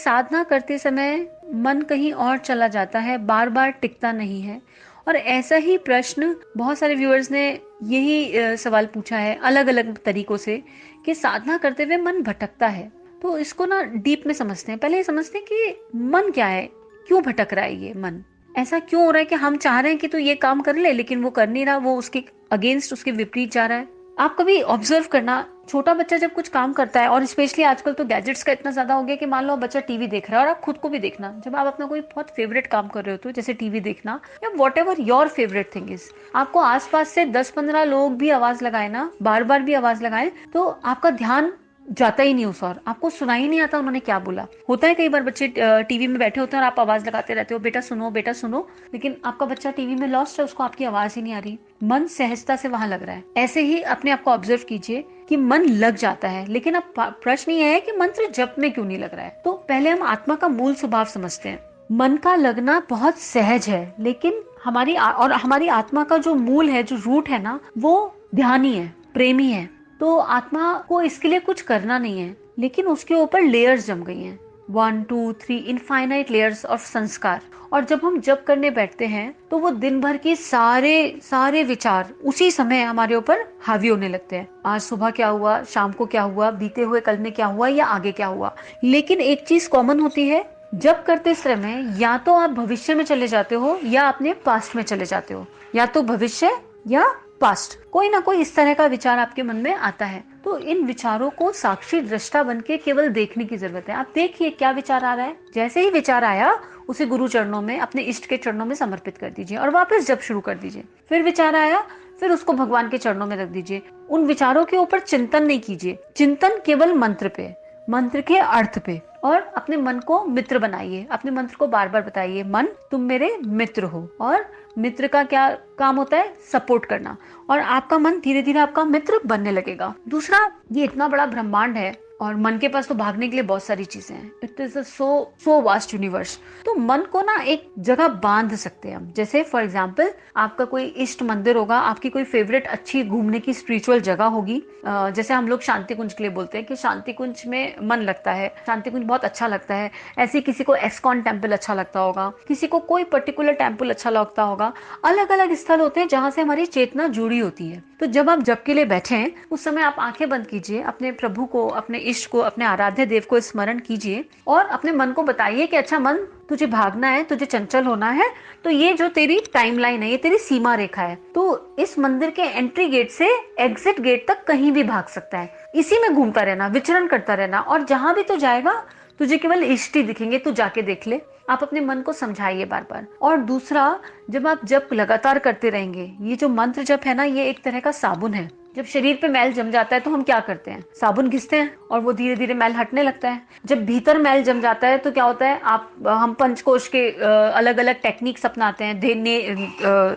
साधना करते समय मन कहीं और चला जाता है, बार बार टिकता नहीं है। और ऐसा ही प्रश्न बहुत सारे व्यूअर्स ने यही सवाल पूछा है अलग अलग तरीकों से कि साधना करते हुए मन भटकता है। तो इसको ना डीप में समझते हैं। पहले ये समझते हैं कि मन क्या है, क्यों भटक रहा है ये मन, ऐसा क्यों हो रहा है कि हम चाह रहे हैं कि तू ये काम कर ले लेकिन वो कर नहीं रहा, वो उसके अगेंस्ट, उसके विपरीत जा रहा है। आप कभी ऑब्जर्व करना, छोटा बच्चा जब कुछ काम करता है, और स्पेशली आजकल तो गैजेट्स का इतना ज्यादा हो गया कि मान लो बच्चा टीवी देख रहा है, और आप खुद को भी देखना, जब आप अपना कोई बहुत फेवरेट काम कर रहे हो तो जैसे टीवी देखना या what ever your favourite thing is, आपको आसपास से 10-15 लोग भी आवाज लगाए ना, बार बार भी आवाज लगाए, तो आपका ध्यान जाता ही नहीं उस और, आपको सुना ही नहीं आता उन्होंने क्या बोला। होता है कई बार बच्चे टीवी में बैठे होते हैं और आप आवाज लगाते रहते हो, बेटा सुनो बेटा सुनो, लेकिन आपका बच्चा टीवी में लॉस्ट है, उसको आपकी आवाज ही नहीं आ रही, मन सहजता से वहां लग रहा है। ऐसे ही अपने आप को ऑब्जर्व कीजिए कि मन लग जाता है, लेकिन अब प्रश्न ये है कि मंत्र जप में क्यों नहीं लग रहा है। तो पहले हम आत्मा का मूल स्वभाव समझते हैं। मन का लगना बहुत सहज है, लेकिन हमारी आत्मा का जो मूल है, जो रूट है ना, वो ध्यानी है, प्रेमी है। तो आत्मा को इसके लिए कुछ करना नहीं है, लेकिन उसके ऊपर लेयर्स जम गई हैं, 1 2 3 इनफाइनाइट लेयर्स ऑफ संस्कार। और जब हम जप करने बैठते हैं तो वो दिन भर की सारे विचार उसी समय हमारे ऊपर हावी होने लगते हैं। आज सुबह क्या हुआ, शाम को क्या हुआ, बीते हुए कल में क्या हुआ या आगे क्या हुआ। लेकिन एक चीज कॉमन होती है, जब करते समय या तो आप भविष्य में चले जाते हो या अपने पास्ट में चले जाते हो, या तो भविष्य या पास्ट, कोई ना कोई इस तरह का विचार आपके मन में आता है। तो इन विचारों को साक्षी दृष्टा बनके केवल देखने की जरूरत है। आप देखिए क्या विचार आ रहा है, जैसे ही विचार आया उसे गुरु चरणों में, अपने इष्ट के चरणों में समर्पित कर दीजिए और वापस जप शुरू कर दीजिए। फिर विचार आया, फिर उसको भगवान के चरणों में रख दीजिए। उन विचारों के ऊपर चिंतन नहीं कीजिए, चिंतन केवल मंत्र पे, मंत्र के अर्थ पे। और अपने मन को मित्र बनाइए, अपने मंत्र को बार बार बताइए, मन तुम मेरे मित्र हो। और मित्र का क्या काम होता है, सपोर्ट करना, और आपका मन धीरे धीरे आपका मित्र बनने लगेगा। दूसरा, ये इतना बड़ा ब्रह्मांड है और मन के पास तो भागने के लिए बहुत सारी चीजें हैं, it is so vast universe. तो मन को ना एक जगह बांध सकते हैं हम। जैसे फॉर एग्जाम्पल, आपका कोई इष्ट मंदिर होगा, आपकी कोई फेवरेट अच्छी घूमने की स्पिरिचुअल जगह होगी। जैसे हम लोग शांति कुंज के लिए बोलते हैं कि शांति कुंज में मन लगता है, शांति कुंज बहुत अच्छा लगता है। ऐसे किसी को एस्कॉन टेम्पल अच्छा लगता होगा, किसी को कोई पर्टिकुलर टेम्पल अच्छा लगता होगा। अलग अलग स्थल होते हैं जहाँ से हमारी चेतना जुड़ी होती है। तो जब आप जप के लिए बैठे उस समय आप आंखें बंद कीजिए, अपने प्रभु को, अपने इष्ट को, अपने आराध्य देव को स्मरण कीजिए और अपने मन को बताइए कि अच्छा मन, तुझे भागना है, तुझे चंचल होना है, तो ये जो तेरी टाइमलाइन है, ये तेरी सीमा रेखा है। तो इस मंदिर के एंट्री गेट से एग्जिट गेट तक कहीं भी भाग सकता है, इसी में घूमता रहना, विचरण करता रहना, और जहां भी तो जाएगा तुझे केवल इष्ट ही दिखेंगे, तू जाके देख ले। आप अपने मन को समझाइए बार बार। और दूसरा, जब आप जप लगातार करते रहेंगे, ये जो मंत्र जप है ना, ये एक तरह का साबुन है। जब शरीर पे मैल जम जाता है तो हम क्या करते हैं, साबुन घिसते हैं और वो धीरे धीरे मैल हटने लगता है। जब भीतर मैल जम जाता है तो क्या होता है, हम पंचकोश के अलग अलग टेक्निक्स अपनाते हैं,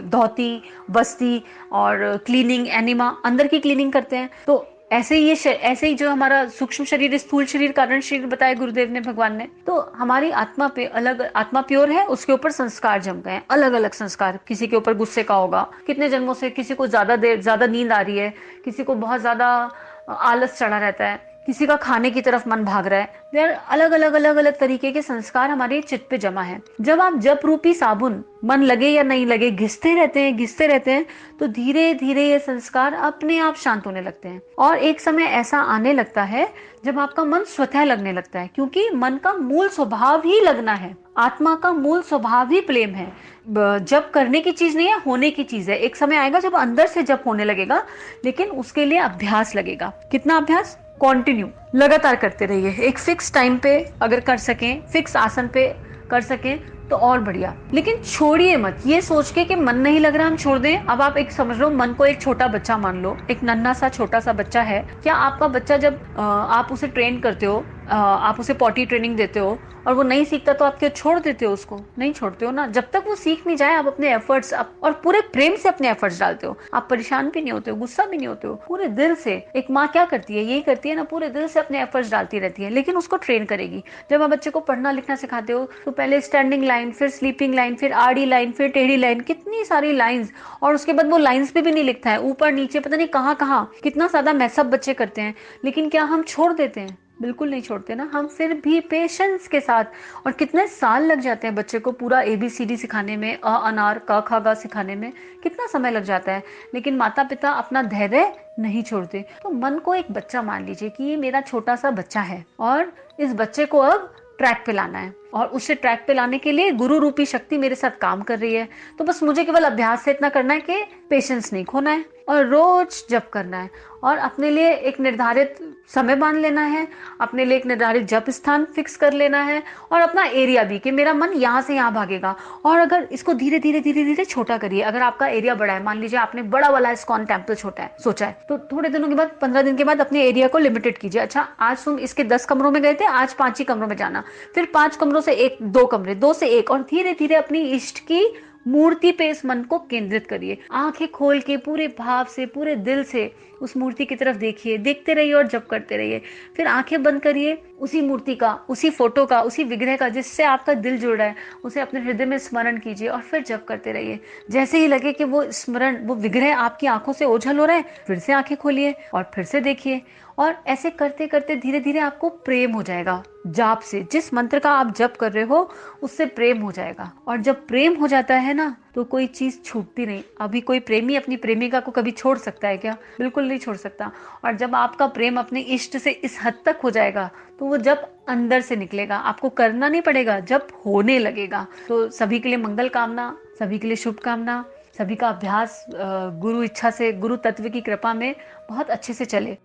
धोती, बस्ती और क्लीनिंग, एनिमा, अंदर की क्लीनिंग करते हैं। तो ऐसे ही जो हमारा सूक्ष्म शरीर, स्थूल शरीर, कारण शरीर बताया गुरुदेव ने, भगवान ने, तो हमारी आत्मा पे अलग, आत्मा प्योर है, उसके ऊपर संस्कार जम गए हैं, अलग अलग संस्कार। किसी के ऊपर गुस्से का होगा, कितने जन्मों से, किसी को ज्यादा नींद आ रही है, किसी को बहुत ज्यादा आलस चढ़ा रहता है, किसी का खाने की तरफ मन भाग रहा है। देयर अलग अलग तरीके के संस्कार हमारे चित्त पे जमा है। जब आप जप रूपी साबुन, मन लगे या नहीं लगे, घिसते रहते हैं तो धीरे धीरे ये संस्कार अपने आप शांत होने लगते हैं। और एक समय ऐसा आने लगता है जब आपका मन स्वतः लगने लगता है, क्योंकि मन का मूल स्वभाव ही लगना है, आत्मा का मूल स्वभाव ही प्रेम है। जप करने की चीज नहीं है, होने की चीज है। एक समय आएगा जब अंदर से जप होने लगेगा, लेकिन उसके लिए अभ्यास लगेगा। कितना अभ्यास, कंटिन्यू, लगातार करते रहिए। एक फिक्स टाइम पे अगर कर सकें, फिक्स आसन पे कर सकें तो और बढ़िया। लेकिन छोड़िए मत ये सोच के कि मन नहीं लग रहा हम छोड़ दें। अब आप एक समझ लो, मन को एक छोटा बच्चा मान लो, एक नन्हा सा छोटा सा बच्चा है। क्या आपका बच्चा, जब आप उसे ट्रेन करते हो, आप उसे पॉटी ट्रेनिंग देते हो और वो नहीं सीखता तो आप क्या छोड़ देते हो उसको? नहीं छोड़ते हो ना। जब तक वो सीख नहीं जाए आप अपने एफर्ट्स और पूरे प्रेम से अपने एफर्ट्स डालते हो। आप परेशान भी नहीं होते हो, गुस्सा भी नहीं होते हो, पूरे दिल से। एक माँ क्या करती है, यही करती है ना, पूरे दिल से अपने एफर्ट्स डालती रहती है, लेकिन उसको ट्रेन करेगी। जब आप बच्चे को पढ़ना लिखना सिखाते हो तो पहले स्टैंडिंग लाइन, फिर स्लीपिंग लाइन, फिर आड़ी लाइन, फिर टेढ़ी लाइन, कितनी सारी लाइंस, और उसके बाद वो लाइंस पे भी नहीं लिखता है, ऊपर नीचे पता नहीं कहाँ कहाँ, कितना ज्यादा मैसअप बच्चे करते हैं। लेकिन क्या हम छोड़ देते हैं? बिल्कुल नहीं छोड़ते ना हम, फिर भी पेशेंस के साथ। और कितने साल लग जाते हैं बच्चे को पूरा ABCD सिखाने में, अनार क ख ग सिखाने में कितना समय लग जाता है, लेकिन माता पिता अपना धैर्य नहीं छोड़ते। तो मन को एक बच्चा मान लीजिए कि ये मेरा छोटा सा बच्चा है और इस बच्चे को अब ट्रैक पे लाना है, और उसे ट्रैक पे लाने के लिए गुरु रूपी शक्ति मेरे साथ काम कर रही है। तो बस मुझे केवल अभ्यास से इतना करना है कि पेशेंस नहीं खोना है और रोज जप करना है, और अपने लिए एक निर्धारित समय बांध लेना है, अपने लिए एक निर्धारित जप स्थान फिक्स कर लेना है, और अपना एरिया भी कि मेरा मन यहाँ से यहाँ भागेगा। और अगर इसको धीरे धीरे धीरे धीरे छोटा करिए, अगर आपका एरिया बड़ा है, मान लीजिए आपने बड़ा वाला इस्कॉन टेम्पल छोटा है सोचा है, तो थोड़े दिनों के बाद 15 दिन के बाद अपने एरिया को लिमिटेड कीजिए। अच्छा आज तुम इसके 10 कमरों में गए थे, आज 5 ही कमरों में जाना, फिर 5 कमरों से 1 2 कमरे, 2 से 1, और धीरे धीरे अपनी इष्ट की मूर्ति पे इस मन को केंद्रित करिए। आंखें खोल के पूरे भाव से, पूरे दिल से उस मूर्ति की तरफ देखिए, देखते रहिए और जप करते रहिए। फिर आंखें बंद करिए, उसी मूर्ति का, उसी फोटो का, उसी विग्रह का जिससे आपका दिल जुड़ रहा है, उसे अपने हृदय में स्मरण कीजिए और फिर जप करते रहिए। जैसे ही लगे कि वो स्मरण, वो विग्रह आपकी आंखों से ओझल हो रहा है, फिर से आंखें खोलिए और फिर से देखिए। और ऐसे करते करते धीरे धीरे आपको प्रेम हो जाएगा जाप से, जिस मंत्र का आप जप कर रहे हो उससे प्रेम हो जाएगा। और जब प्रेम हो जाता है ना, तो कोई चीज छूटती नहीं। अभी कोई प्रेमी अपनी प्रेमिका को कभी छोड़ सकता है क्या? बिल्कुल नहीं छोड़ सकता। और जब आपका प्रेम अपने इष्ट से इस हद तक हो जाएगा, तो वो जब अंदर से निकलेगा, आपको करना नहीं पड़ेगा, जब होने लगेगा। तो सभी के लिए मंगल कामना, सभी के लिए शुभकामना, सभी का अभ्यास गुरु इच्छा से, गुरु तत्व की कृपा में बहुत अच्छे से चले।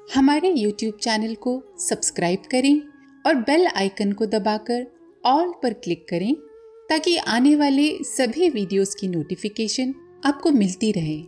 हमारे YouTube चैनल को सब्सक्राइब करें और बेल आइकन को दबाकर ऑल पर क्लिक करें ताकि आने वाले सभी वीडियोस की नोटिफिकेशन आपको मिलती रहे।